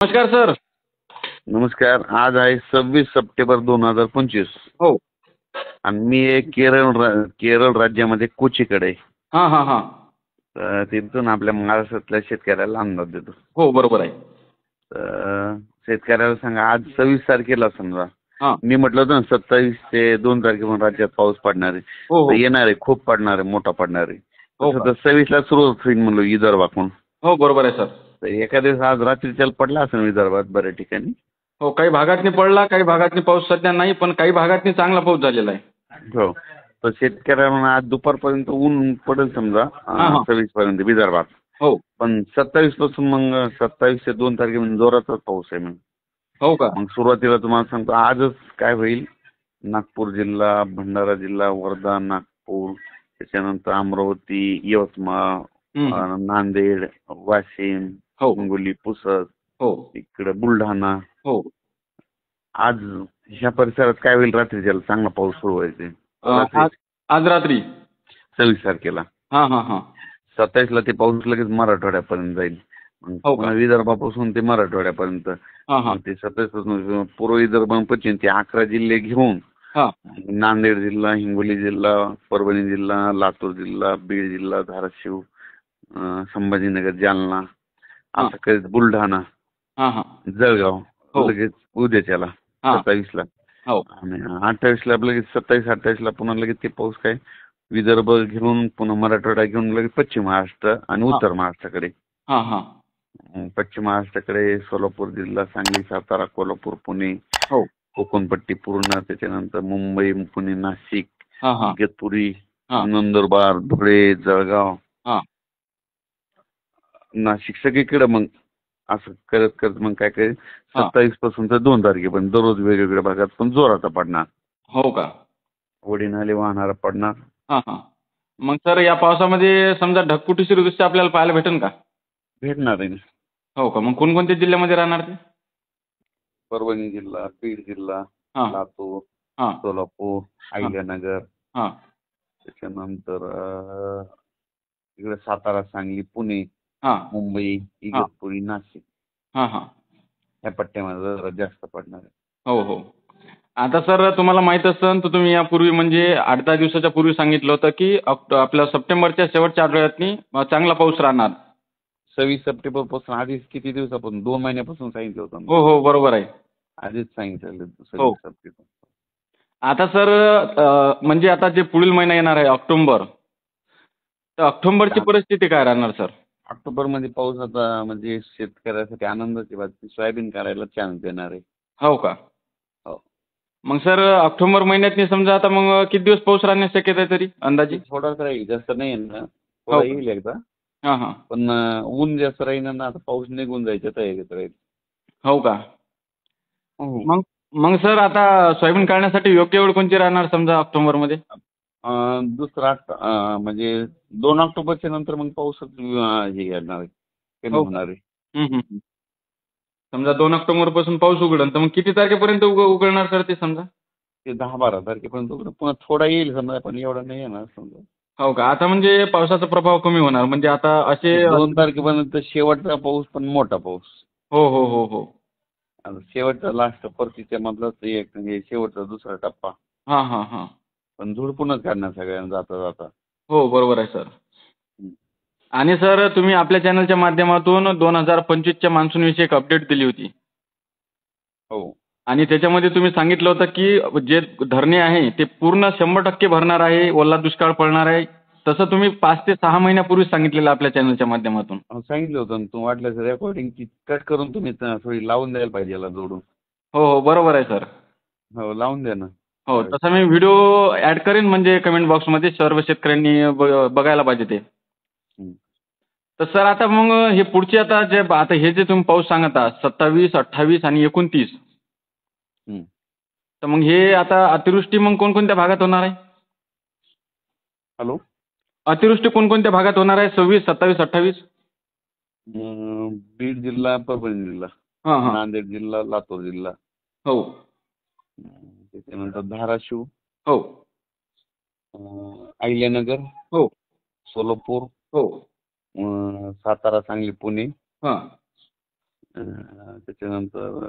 नमस्कार सर. नमस्कार. आज आहे 26 सप्टेंबर 2025 हो. आणि मी एक केरळ राज्यामध्ये कोचीकडे आहे. हां हां हां. तर तिथून आपल्या महाराष्ट्रातल्या शेतकऱ्याला अंदाज देतो. हो, बरोबर आहे. तर शेतकऱ्याला सांगा, आज 26 तारखेला समजा हां. मी म्हटलं होतं ना 27 ते 2 तारखेपर्यंत राज्यात पाऊस पडणार आहे. हो तर हो. येणार आहे, खूप पडणार आहे, मोठा पडणार आहे. हो तसं का? तर 26ला सुरुवात होईल म्हणलो विदर्भाकडून. हो, बरोबर आहे सर. तर एका दिवस आज रात्रीच्याला पडला असेल विदर्भात बऱ्याच ठिकाणी. हो, काही भागातनी पडला, काही भागातनी पाऊस सध्या नाही, पण काही भागातनी चांगला पाऊस झालेला आहे. हो. तर शेतकऱ्यांना आज दुपारपर्यंत ऊन पडेल समजा हां हां. 26 पर्यंत विदर्भात. हो. पण 27 पासून मग 27 ते 2 तारखेपर्यंत जोराचाच पाऊस आहे. मग हो का? मग सुरुवातीला तुम्हाला सांगतो आजच काय होईल. नागपूर जिल्हा, भंडारा जिल्हा, वर्धा, नागपूर, त्याच्यानंतर अमरावती, यवतमाळ, हं, हं. नांदेड, वाशिम, हो. हिंगोली, पुसद, हो. इकडे बुलढाणा. हो. आज ह्या परिसरात काय होईल, रात्रीच्याला चांगला पाऊस सुरू व्हायचा रात्री आज आज रात्री. 26 तारखेला. हां हां हां. 27ला ते पाऊस लगेच मराठवाड्यापर्यंत जाईल. मग हो का? पुन्हा विदर्भापासून ते मराठवाड्यापर्यंत. हां हां. मग ते 27 पासून पूर्व विदर्भ आणि पश्चिम ते 11 जिल्हे घेऊन हां. नांदेड जिल्हा, हिंगोली जिल्हा, परभणी जिल्हा, लातूर जिल्हा, बीड जिल्हा, धाराशिव, संभाजीनगर, जालना, हां. असं करत बुलढाणा, हां हां. जळगाव हो. लगेच उद्याच्याला हां. 27ला. हो. आणि 28ला लगेच 27-28ला पुन्हा लगेच ते पाऊस काय विदर्भ घेऊन पुन्हा मराठवाडा घेऊन लगेच पश्चिम महाराष्ट्र आणि हां. उत्तर महाराष्ट्राकडे. हां हां. पश्चिम महाराष्ट्राकडे सोलापूर जिल्हा, सांगली, सातारा, कोल्हापूर, पुणे, हो. कोकणपट्टी पूर्ण, त्याच्यानंतर मुंबई, पुणे, नाशिक, हां हां. इगतपुरी, हां. नंदुरबार, धुळे, जळगाव, हां. नाशिक सगळीकडे मग असं करत करत मग काय काय हां. 27 पासून तर 2 तारखेपर्यंत दररोज वेगवेगळ्या भागात पण जोराचा पडणार. हो का? ओढी नाले वाहणारा पडणार. हां हां. मग सर या पावसामध्ये समजा ढगफुटीची दृश्य आपल्याला पाहायला भेटेल का? भेटणार आहे ना. हो का? मग कोणकोणत्या जिल्ह्यामध्ये राहणार ते? परभणी जिल्हा, बीड जिल्हा, हां. लातूर, हां. सोलापूर, हां. अहिल्यानगर, हां. त्याच्यानंतर इकडे सातारा, सांगली, पुणे, हां. मुंबई, हां. इगतपुरी, नाशिक हां, हां. या पट्ट्यामध्ये जरा जास्त पडणार आहे. हो, हो. आता सर तुम्हाला माहीत असेल तर तुम्ही यापूर्वी म्हणजे 8-10 दिवसाच्या पूर्वी सांगितलं होतं, की आपल्या सप्टेंबरच्या शेवटच्या आठवड्यातनी चांगला पाऊस राहणार. 26 सप्टेंबर पासून आधीच किती दिवसापासून 2 महिन्यापासून सांगितलं होतं ना. हो, हो. बरोबर आहे. आधीच सांगितलेलं हो. 26 सप्टेंबर. आता सर म्हणजे आता जे पुढील महिना येणार आहे ऑक्टोबर, तर ऑक्टोबरची परिस्थिती काय राहणार सर? ऑक्टोबर मध्ये पाऊस आता म्हणजे शेतकऱ्यासाठी आनंदाची बातमी, सोयाबीन करायला चान्स देणार आहे. हो का? हो. मग सर ऑक्टोबर महिन्यातनी समजा आता मग किती दिवस पाऊस राहण्याची शक्यता आहे तरी अंदाजे? थोडा तर राहील, जास्त नाही येणार. हो थोडा का? येईल एकदा. हां, हां. पण ऊन जास्त राहील ना, आता पाऊस निघून जायच्या तयारीत राहील. हो का? हो. मग मग सर आता सोयाबीन काढण्यासाठी योग्य वेळ कोणती राहणार समजा ऑक्टोबरमध्ये? दुसरा म्हणजे 2 ऑक्टोबरच्या नंतर मग पाऊसच हे येणार आहे, कमी हो का? होणार आहे. हं, हं, हं. समजा 2 ऑक्टोबरपासून पाऊस उघडेल, तर मग किती तारखेपर्यंत उघडणार सर ते समजा? ते 10-12 तारखेपर्यंत उघडं. पुन्हा थोडा येईल समजा, पण एवढा नाही येणार समजा. हो का? आता म्हणजे पावसाचा प्रभाव कमी होणार म्हणजे आता असे ते 2 तारखेपर्यंत शेवटचा पाऊस, पण मोठा पाऊस. हो, हो, हो, हो. आता शेवटचा लास्ट परतीच्या मधला ते एक म्हणजे शेवटचा दुसरा टप्पा. हां, हां, हां. पण झुडपूनच काढणार सगळ्यांना जाता जाता. हो, बरोबर आहे सर. हं. आणि सर तुम्ही आपल्या चॅनलच्या माध्यमातून 2025च्या मान्सूनविषयी एक अपडेट दिली होती. हो. आणि त्याच्यामध्ये तुम्ही सांगितलं होतं, की जे धरणे आहे ते पूर्ण 100% भरणार आहे, ओला दुष्काळ पडणार आहे. तसं तुम्ही 5 ते 6 महिन्यापूर्वीच सांगितलेलं आपल्या चॅनलच्या माध्यमातून. सांगितलं होतं ना, तू वाटल्यास रेकॉर्डिंग कट करून तुम्ही थोडी लावून द्यायला पाहिजे याला जोडून. हो, हो. बरोबर आहे सर. हो, लावून द्या ना हो, त्यावेळेस. तसा मी व्हिडिओ ॲड करेन म्हणजे कमेंट बॉक्समध्ये सर्व शेतकऱ्यांनी बघायला पाहिजे ते. हं. तर सर आता मग हे पुढचे आता जे आता हे जे तुम्ही पाऊस सांगत आहात 27, 28 आणि 29. हं. तर मग हे आता अतिवृष्टी मग कोणकोणत्या भागात होणार आहे? हॅलो. अतिवृष्टी कोणकोणत्या भागात होणार आहे 26, 27, 28? बीड जिल्हा, परभणी जिल्हा, हां, हां. नांदेड जिल्हा, लातूर जिल्हा, हो. त्याच्यानंतर धाराशिव, हो. अहिल्यानगर, हो. सोलापूर, हो. सातारा, सांगली, पुणे, हां. त्याच्यानंतर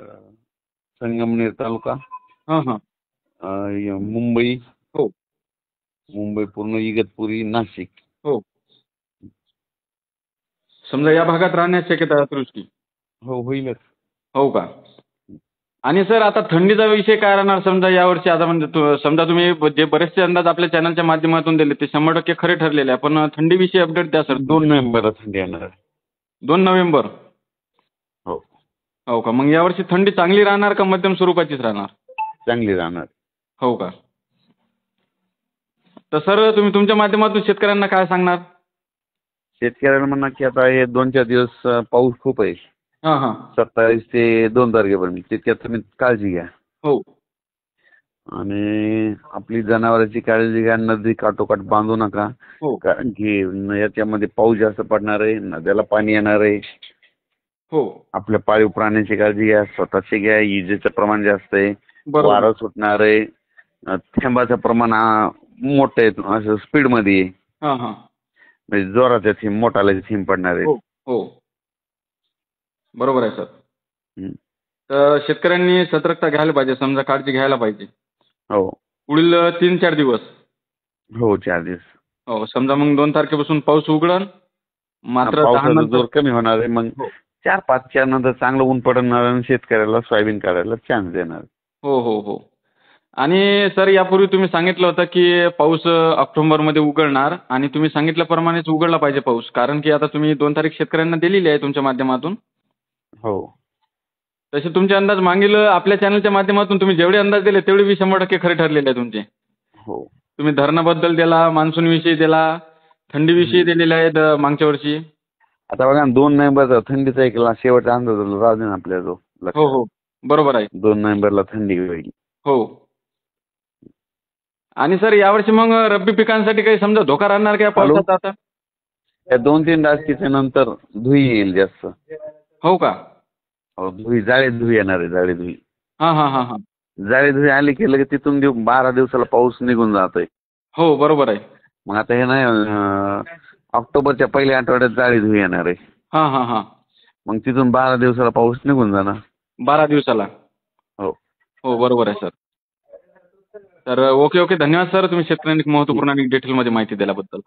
संगमनेर तालुका, हां हां. मुंबई, हो मुंबई पूर्ण, इगतपुरी, नाशिक. हो. समजा या भागात राहण्याची शक्यता आहे अतिवृष्टी. हो, होईलच. हो का? आणि सर आता थंडीचा विषय काय राहणार समजा यावर्षी? आता म्हणजे समजा तुम्ही जे बरेचसे अंदाज आपल्या चॅनलच्या माध्यमातून दिले ते 100% खरे ठरलेले आहे. पण थंडीविषयी अपडेट द्या सर. 2 नोव्हेंबरला थंडी येणार आहे. 2 नोव्हेंबर. हो, हो का? मग यावर्षी थंडी चांगली राहणार का मध्यम स्वरूपाचीच राहणार? चांगली राहणार. हो का? तर सर तुम्ही तुमच्या माध्यमातून शेतकऱ्यांना काय सांगणार? शेतकऱ्यांना म्हणा की आता हे 2-4 दिवस पाऊस खूप आहे. हां हां. 27 ते 2 तारखेपर्यंत. तितक्यात तुम्ही काळजी घ्या. हो आणि आपली जनावरांची काळजी घ्या. नदी काठोकाठ बांधू नका. हो कारण की याच्यामध्ये पाऊस जास्त पडणार आहे, नद्याला पाणी येणार आहे. हो. आपल्या पाळीव प्राण्यांची काळजी घ्या, स्वतःची घ्या. इजेचं प्रमाण जास्त आहे, बरोबर. वारं सुटणार आहे, थेंबाचं प्रमाण मोठं आहे, असं स्पीडमध्ये आहे. हां हां. म्हणजे जोराच्या थेंब, मोठाले थेंब पडणार आहेत. हो हो. बरोबर आहे सर. हं. तर शेतकऱ्यांनी सतर्कता घ्यायला पाहिजे, समजा काळजी घ्यायला पाहिजे. हो पुढील 3-4 दिवस. हो, 4 दिवस. हो समजा मग 2 तारखेपासून पाऊस उघडन. मात्र 10 पावसाचा नंतर जोर कमी होणार आहे. मग हो 4-5च्या नंतर चांगलं ऊन पडणार आणि शेतकऱ्याला सोयाबीन काढायला चान्स देणार. हो हो हो. आणि सर यापूर्वी तुम्ही सांगितलं होतं की पाऊस ऑक्टोबरमध्ये उघडणार आणि तुम्ही सांगितल्याप्रमाणेच उघडला पाहिजे पाऊस. कारण की आता तुम्ही 2 तारीख शेतकऱ्यांना दिलेली आहे तुमच्या माध्यमातून. हो तसे तुमचे अंदाज मागील आपल्या चॅनलच्या माध्यमातून तुम्ही जेवढे अंदाज दिले तेवढे 100% खरे ठरलेले आहे तुमचे. हो. तुम्ही धरणाबद्दल दिला, मान्सूनविषयी दिला, थंडीविषयी दिलेले आहेत मागच्या वर्षी. आता बघा ना, 2 नोव्हेंबरचा थंडीचा एक शेवटचा अंदाज राहू दे ना आपल्याला तो हो लक्षात. हो. बरोबर आहे. 2 नोव्हेंबरला थंडी होईल. हो. आणि सर यावर्षी मग रब्बी पिकांसाठी काही समजा धोका राहणार का या पावसाचा आता? या 2-3 तारखेच्या नंतर धुई येईल जास्त. हो का? हो, जाळी धुई येणार आहे, जाळी धुई. हां हां हां हां. जाळी धुई आली की लगेच तिथून 12 दिवसाला पाऊस निघून जातोय. हो बरोबर आहे. मग आता हे नाही, ऑक्टोबरच्या पहिल्या आठवड्यात जाळी धुई येणार आहे. हां हां हां. मग तिथून 12 दिवसाला पाऊस निघून जाणार. 12 दिवसाला. हो. हो बरोबर आहे सर. तर ओके ओके. धन्यवाद सर. तुम्ही शेतकऱ्यांनी महत्त्वपूर्ण आणि डिटेलमध्ये माहिती दिल्याबद्दल.